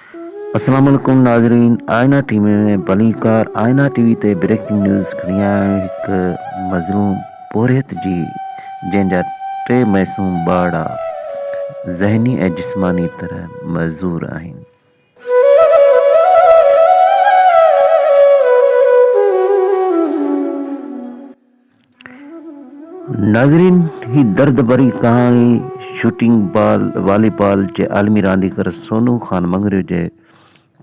अस्सलाम वालेकुम नाज़रीन। आईना टीवी में भलीकार आईना टीवी ते ब्रेकिंग न्यूज़ खणी आया आहियूं। हिकु मज़लूम बोरियत जी जंहिंजा 3 मासूम ॿार ज़हनी ऐं जिस्मानी तरह मज़दूर आहिनि। नाज़रीन, ही दर्द भरी कहाणी शूटिंग वॉलीबॉल जे आलमी रांदीगर सोनू ख़ान मंगरियो जे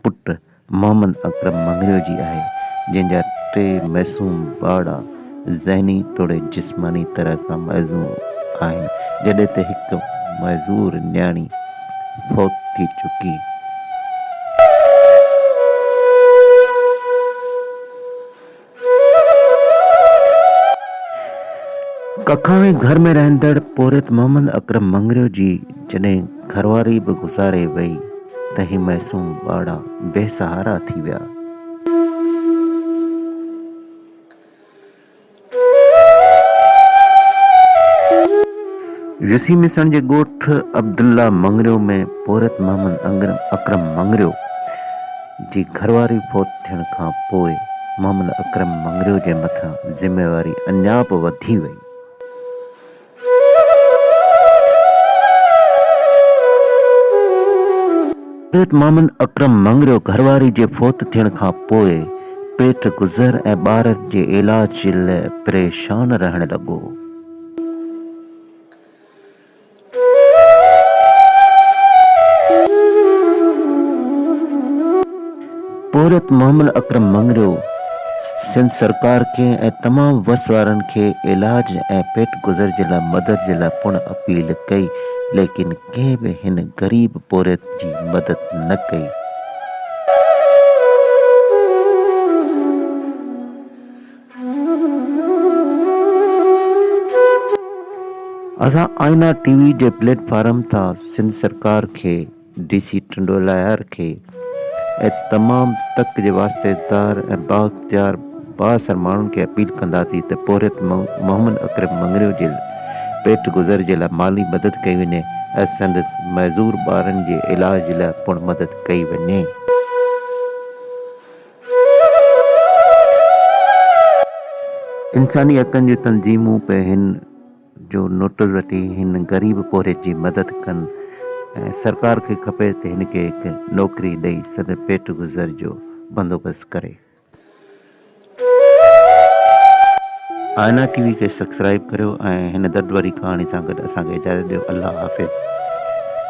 पुट मोहम्मद अकरम मंगरियो जी आहे, जंहिंजा 3 मासूम ॿार ज़हनी तोड़े जिस्मानी तरह सां मज़दूर आहिनि, जॾहिं त हिकु मज़दूर न्याणी फौत थी चुकी। कखावे घर में रहंदड़ पोरियत मोहम्मद अकरम मंगरियो जी जॾहिं घरवारी बि गुज़ारे वई त ही मासूम ॿार बेसहारा थी विया। यूसी मिसण जे ॻोठ अब्दुल्ला मंगरियो में पोरियत मोहम्मद अकरम मंगरियो जी घरवारी फौत थियण खां पोइ मोहम्मद अकरम मंगरियो जे मथां ज़िम्मेवारी अञा बि वधी वई। पोरियत मोहम्मद अकरम मंगरियो घरवारी जे फौत थियण खां पोइ पेट गुज़र ऐं ॿारनि जे इलाज जे लाइ परेशान रहण लॻो। पोरियत मोहम्मद अकरम मंगरियो सिंध सरकार खे ऐं तमामु वस वारनि खे इलाज ऐं पेट गुज़र जे लाइ मदद जे लाइ पुण अपील कई, लेकिन कंहिं बि हिन ग़रीब पोरियत जी मदद न कई। असां आईना टीवी जे प्लेटफॉर्म तां सिंध सरकार खे, DC टंडोलायर खे ऐं तमामु तक जे वास्तेदार ऐं बाख्तियार बाअसर माण्हुनि खे अपील कंदासीं त पोरियत मोहम्मद अकरम मंगरियो जे पेट गुज़र जे लाइ माली मदद कई वञे ऐं संदसि मज़दूर ॿारनि जे इलाज जे लाइ पुण मदद कई वञे। इंसानी हक़नि जूं तंज़ीमूं पे हिन जो नोटिस वठी हिन ग़रीब पोरियत जी मदद कनि ऐं सरकार खे खपे त हिन खे हिकु नौकरी ॾेई सद पेट गुज़र जो बंदोबस्तु करे। आईना टीवी खे सब्सक्राइब करियो ऐं हिन दर्द वारी कहाणी सां गॾु असांखे इजाज़त ॾियो। अल्लाह हाफ़िज़।